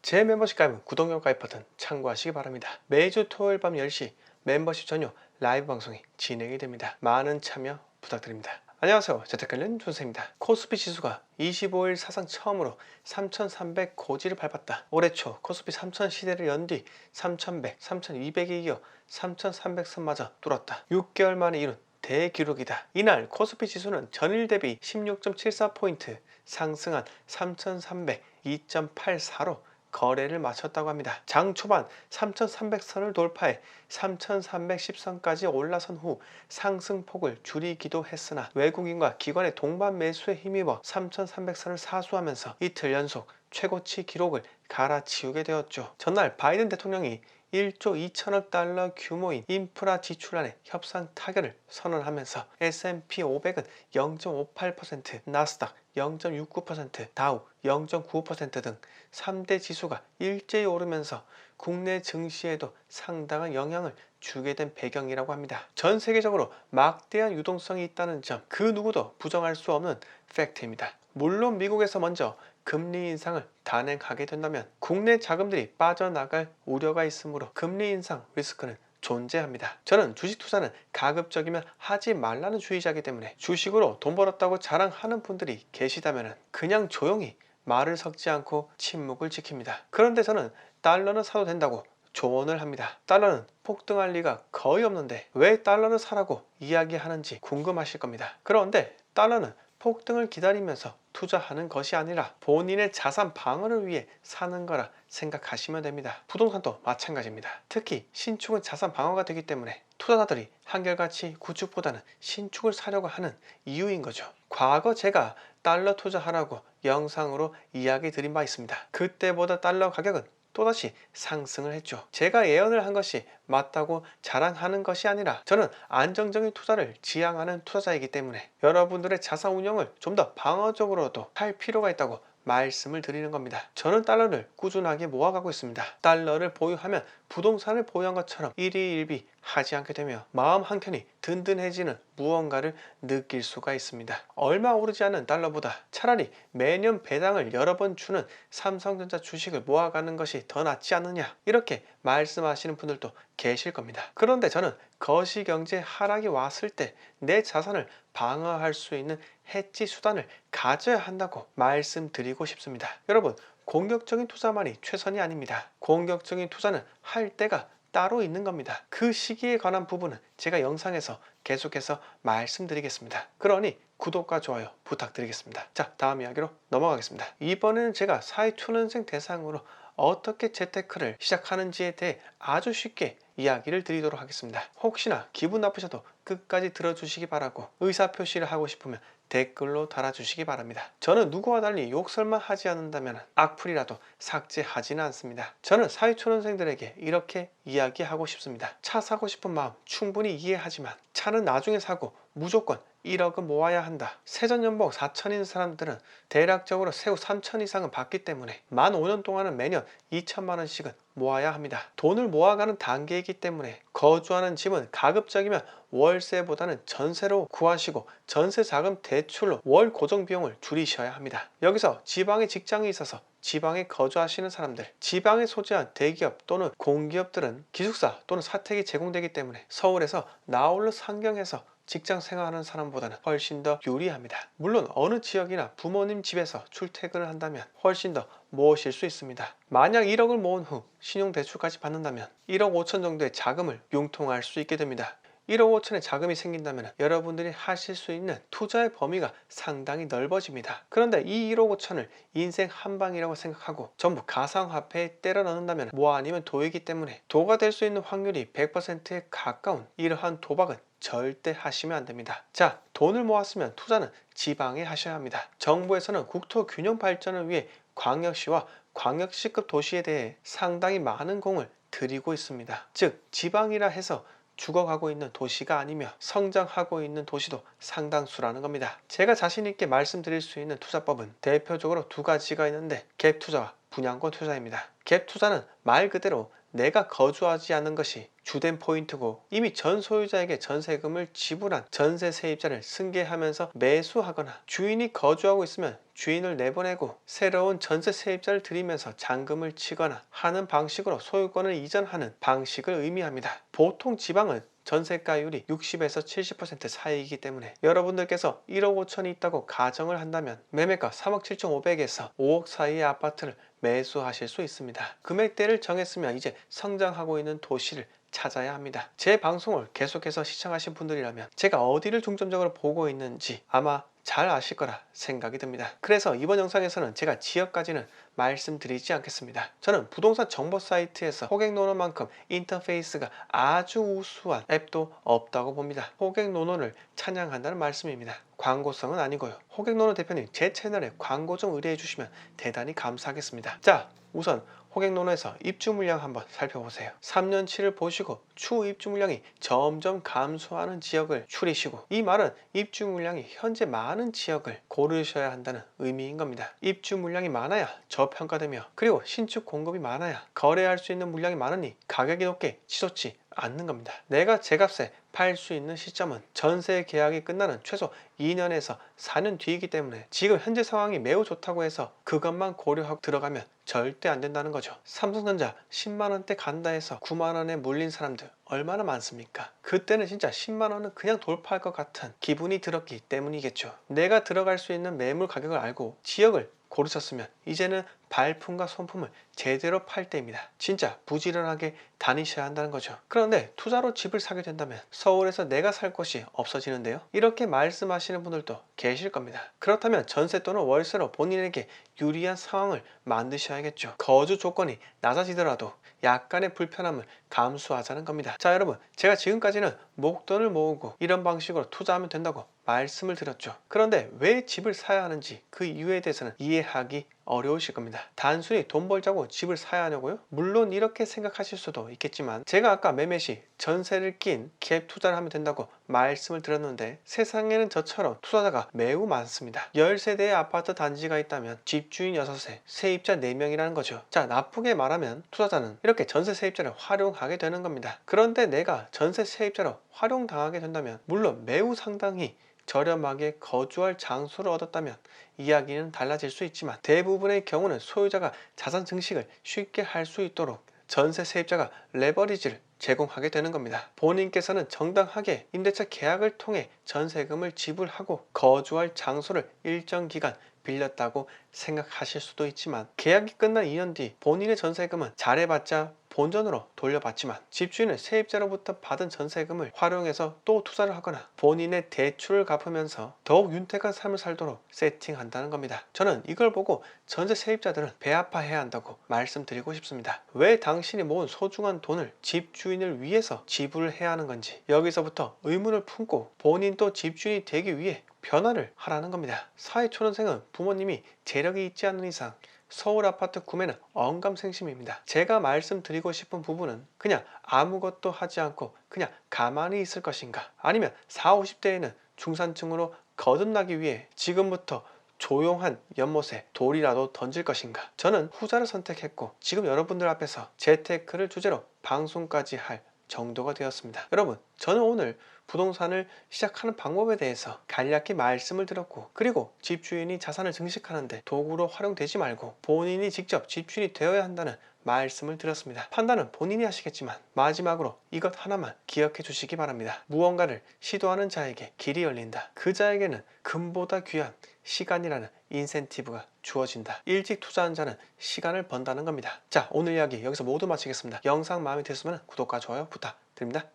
제 멤버십 가입은 구독료 가입 버튼 참고하시기 바랍니다. 매주 토요일 밤 10시 멤버십 전용 라이브 방송이 진행이 됩니다. 많은 참여 부탁드립니다. 안녕하세요. 재테크관련 준세입니다. 코스피 지수가 25일 사상 처음으로 3300 고지를 밟았다. 올해 초 코스피 3000 시대를 연 뒤 3100, 3200에 이어 3300선마저 뚫었다. 6개월 만에 이룬 대기록이다. 이날 코스피 지수는 전일 대비 16.74포인트 상승한 3300 2.84로 거래를 마쳤다고 합니다. 장 초반 3300선을 돌파해 3310선까지 올라선 후 상승폭을 줄이기도 했으나 외국인과 기관의 동반 매수에 힘입어 3300선을 사수하면서 이틀 연속 최고치 기록을 갈아치우게 되었죠. 전날 바이든 대통령이 1조 2천억 달러 규모인 인프라 지출안의 협상 타결을 선언하면서 S&P 500은 0.58%, 나스닥 0.69%, 다우 0.95% 등 3대 지수가 일제히 오르면서 국내 증시에도 상당한 영향을 주게 된 배경이라고 합니다. 전 세계적으로 막대한 유동성이 있다는 점, 그 누구도 부정할 수 없는 팩트입니다. 물론 미국에서 먼저 금리 인상을 단행하게 된다면 국내 자금들이 빠져나갈 우려가 있으므로 금리 인상 리스크는 존재합니다. 저는 주식 투자는 가급적이면 하지 말라는 주의자이기 때문에 주식으로 돈 벌었다고 자랑하는 분들이 계시다면 그냥 조용히 말을 섞지 않고 침묵을 지킵니다. 그런데 저는 달러는 사도 된다고 조언을 합니다. 달러는 폭등할 리가 거의 없는데 왜 달러를 사라고 이야기하는지 궁금하실 겁니다. 그런데 달러는 폭등을 기다리면서 투자하는 것이 아니라 본인의 자산 방어를 위해 사는 거라 생각하시면 됩니다. 부동산도 마찬가지입니다. 특히 신축은 자산 방어가 되기 때문에 투자자들이 한결같이 구축보다는 신축을 사려고 하는 이유인 거죠. 과거 제가 달러 투자하라고 영상으로 이야기 드린 바 있습니다. 그때보다 달러 가격은 또다시 상승을 했죠. 제가 예언을 한 것이 맞다고 자랑하는 것이 아니라 저는 안정적인 투자를 지향하는 투자자이기 때문에 여러분들의 자산 운용을 좀 더 방어적으로도 할 필요가 있다고 말씀을 드리는 겁니다. 저는 달러를 꾸준하게 모아가고 있습니다. 달러를 보유하면 부동산을 보유한 것처럼 일희일비 하지 않게 되며 마음 한켠이 든든해지는 무언가를 느낄 수가 있습니다. 얼마 오르지 않은 달러보다 차라리 매년 배당을 여러 번 주는 삼성전자 주식을 모아가는 것이 더 낫지 않느냐, 이렇게 말씀하시는 분들도 계실 겁니다. 그런데 저는 거시경제 하락이 왔을 때 내 자산을 방어할 수 있는 해지 수단을 가져야 한다고 말씀드리고 싶습니다. 여러분, 공격적인 투자만이 최선이 아닙니다. 공격적인 투자는 할 때가 따로 있는 겁니다. 그 시기에 관한 부분은 제가 영상에서 계속해서 말씀드리겠습니다. 그러니 구독과 좋아요 부탁드리겠습니다. 자, 다음 이야기로 넘어가겠습니다. 이번에는 제가 사회초년생 대상으로 어떻게 재테크를 시작하는지에 대해 아주 쉽게 이야기를 드리도록 하겠습니다. 혹시나 기분 나쁘셔도 끝까지 들어주시기 바라고, 의사표시를 하고 싶으면 댓글로 달아주시기 바랍니다. 저는 누구와 달리 욕설만 하지 않는다면 악플이라도 삭제하지는 않습니다. 저는 사회초년생들에게 이렇게 이야기하고 싶습니다. 차 사고 싶은 마음 충분히 이해하지만 차는 나중에 사고 무조건 1억은 모아야 한다. 세전연봉 4천인 사람들은 대략적으로 세후 3천 이상은 받기 때문에 만 5년 동안은 매년 2천만 원씩은 모아야 합니다. 돈을 모아가는 단계이기 때문에 거주하는 집은 가급적이면 월세보다는 전세로 구하시고 전세 자금 대출로 월 고정 비용을 줄이셔야 합니다. 여기서 지방에 직장이 있어서 지방에 거주하시는 사람들, 지방에 소재한 대기업 또는 공기업들은 기숙사 또는 사택이 제공되기 때문에 서울에서 나홀로 상경해서 직장 생활하는 사람보다는 훨씬 더 유리합니다. 물론 어느 지역이나 부모님 집에서 출퇴근을 한다면 훨씬 더 모으실 수 있습니다. 만약 1억을 모은 후 신용대출까지 받는다면 1억 5천 정도의 자금을 융통할 수 있게 됩니다. 1억 5천의 자금이 생긴다면 여러분들이 하실 수 있는 투자의 범위가 상당히 넓어집니다. 그런데 이 1억 5천을 인생 한방이라고 생각하고 전부 가상화폐에 때려 넣는다면 뭐 아니면 도이기 때문에 도가 될 수 있는 확률이 100%에 가까운 이러한 도박은 절대 하시면 안 됩니다. 자, 돈을 모았으면 투자는 지방에 하셔야 합니다. 정부에서는 국토 균형 발전을 위해 광역시와 광역시급 도시에 대해 상당히 많은 공을 들이고 있습니다. 즉, 지방이라 해서 죽어가고 있는 도시가 아니며 성장하고 있는 도시도 상당수라는 겁니다. 제가 자신있게 말씀드릴 수 있는 투자법은 대표적으로 두 가지가 있는데 갭 투자와 분양권 투자입니다. 갭 투자는 말 그대로 내가 거주하지 않는 것이 주된 포인트고, 이미 전 소유자에게 전세금을 지불한 전세 세입자를 승계하면서 매수하거나, 주인이 거주하고 있으면 주인을 내보내고 새로운 전세 세입자를 들이면서 잔금을 치거나 하는 방식으로 소유권을 이전하는 방식을 의미합니다. 보통 지방은 전세가율이 60에서 70% 사이이기 때문에 여러분들께서 1억 5천이 있다고 가정을 한다면 매매가 3억 7,500에서 5억 사이의 아파트를 매수하실 수 있습니다. 금액대를 정했으면 이제 성장하고 있는 도시를 찾아야 합니다. 제 방송을 계속해서 시청하신 분들이라면 제가 어디를 중점적으로 보고 있는지 아마 잘 아실 거라 생각이 듭니다. 그래서 이번 영상에서는 제가 지역까지는 말씀드리지 않겠습니다. 저는 부동산 정보 사이트에서 호갱노노만큼 인터페이스가 아주 우수한 앱도 없다고 봅니다. 호갱노노를 찬양한다는 말씀입니다. 광고성은 아니고요. 호갱노노 대표님, 제 채널에 광고 좀 의뢰해 주시면 대단히 감사하겠습니다. 자, 우선 호갱노노에서 입주 물량 한번 살펴보세요. 3년치를 보시고 추후 입주 물량이 점점 감소하는 지역을 추리시고, 이 말은 입주 물량이 현재 많은 지역을 고르셔야 한다는 의미인 겁니다. 입주 물량이 많아야 저평가되며, 그리고 신축 공급이 많아야 거래할 수 있는 물량이 많으니 가격이 높게 치솟지 않는 겁니다. 내가 제값에 팔 수 있는 시점은 전세 계약이 끝나는 최소 2년에서 4년 뒤이기 때문에 지금 현재 상황이 매우 좋다고 해서 그것만 고려하고 들어가면 절대 안 된다는 거죠. 삼성전자 10만원대 간다 해서 9만원에 물린 사람들 얼마나 많습니까? 그때는 진짜 10만원은 그냥 돌파할 것 같은 기분이 들었기 때문이겠죠. 내가 들어갈 수 있는 매물 가격을 알고 지역을 고르셨으면 이제는 발품과 손품을 제대로 팔 때입니다. 진짜 부지런하게 다니셔야 한다는 거죠. 그런데 투자로 집을 사게 된다면 서울에서 내가 살 곳이 없어지는데요, 이렇게 말씀하시는 분들도 계실 겁니다. 그렇다면 전세 또는 월세로 본인에게 유리한 상황을 만드셔야겠죠. 거주 조건이 낮아지더라도 약간의 불편함을 감수하자는 겁니다. 자, 여러분, 제가 지금까지는 목돈을 모으고 이런 방식으로 투자하면 된다고 말씀을 드렸죠. 그런데 왜 집을 사야 하는지 그 이유에 대해서는 이해하기 어려우실 겁니다. 단순히 돈 벌자고 집을 사야 하냐고요? 물론 이렇게 생각하실 수도 있겠지만, 제가 아까 매매 시 전세를 낀 갭 투자를 하면 된다고 말씀을 드렸는데, 세상에는 저처럼 투자자가 매우 많습니다. 10세대의 아파트 단지가 있다면 집주인 6세, 세입자 4명이라는 거죠. 자, 나쁘게 말하면 투자자는 이렇게 전세 세입자를 활용하게 되는 겁니다. 그런데 내가 전세 세입자로 활용당하게 된다면, 물론 매우 상당히 저렴하게 거주할 장소를 얻었다면 이야기는 달라질 수 있지만, 대부분의 경우는 소유자가 자산 증식을 쉽게 할 수 있도록 전세 세입자가 레버리지를 제공하게 되는 겁니다. 본인께서는 정당하게 임대차 계약을 통해 전세금을 지불하고 거주할 장소를 일정 기간 빌렸다고 생각하실 수도 있지만, 계약이 끝난 2년 뒤 본인의 전세금은 잘해봤자 본전으로 돌려받지만, 집주인은 세입자로부터 받은 전세금을 활용해서 또 투자를 하거나 본인의 대출을 갚으면서 더욱 윤택한 삶을 살도록 세팅한다는 겁니다. 저는 이걸 보고 전세 세입자들은 배 아파해야 한다고 말씀드리고 싶습니다. 왜 당신이 모은 소중한 돈을 집주인을 위해서 지불해야 하는 건지, 여기서부터 의문을 품고 본인도 집주인이 되기 위해 변화를 하라는 겁니다. 사회초년생은 부모님이 재력이 있지 않는 이상 서울 아파트 구매는 언감생심입니다. 제가 말씀드리고 싶은 부분은 그냥 아무것도 하지 않고 그냥 가만히 있을 것인가, 아니면 40, 50대에는 중산층으로 거듭나기 위해 지금부터 조용한 연못에 돌이라도 던질 것인가. 저는 후자를 선택했고 지금 여러분들 앞에서 재테크를 주제로 방송까지 할 정도가 되었습니다. 여러분, 저는 오늘 부동산을 시작하는 방법에 대해서 간략히 말씀을 드렸고, 그리고 집주인이 자산을 증식하는데 도구로 활용되지 말고 본인이 직접 집주인이 되어야 한다는 말씀을 드렸습니다. 판단은 본인이 하시겠지만 마지막으로 이것 하나만 기억해 주시기 바랍니다. 무언가를 시도하는 자에게 길이 열린다. 그 자에게는 금보다 귀한 시간이라는 인센티브가 주어진다. 일찍 투자한 자는 시간을 번다는 겁니다. 자, 오늘 이야기 여기서 모두 마치겠습니다. 영상 마음에 드셨으면 구독과 좋아요 부탁드립니다.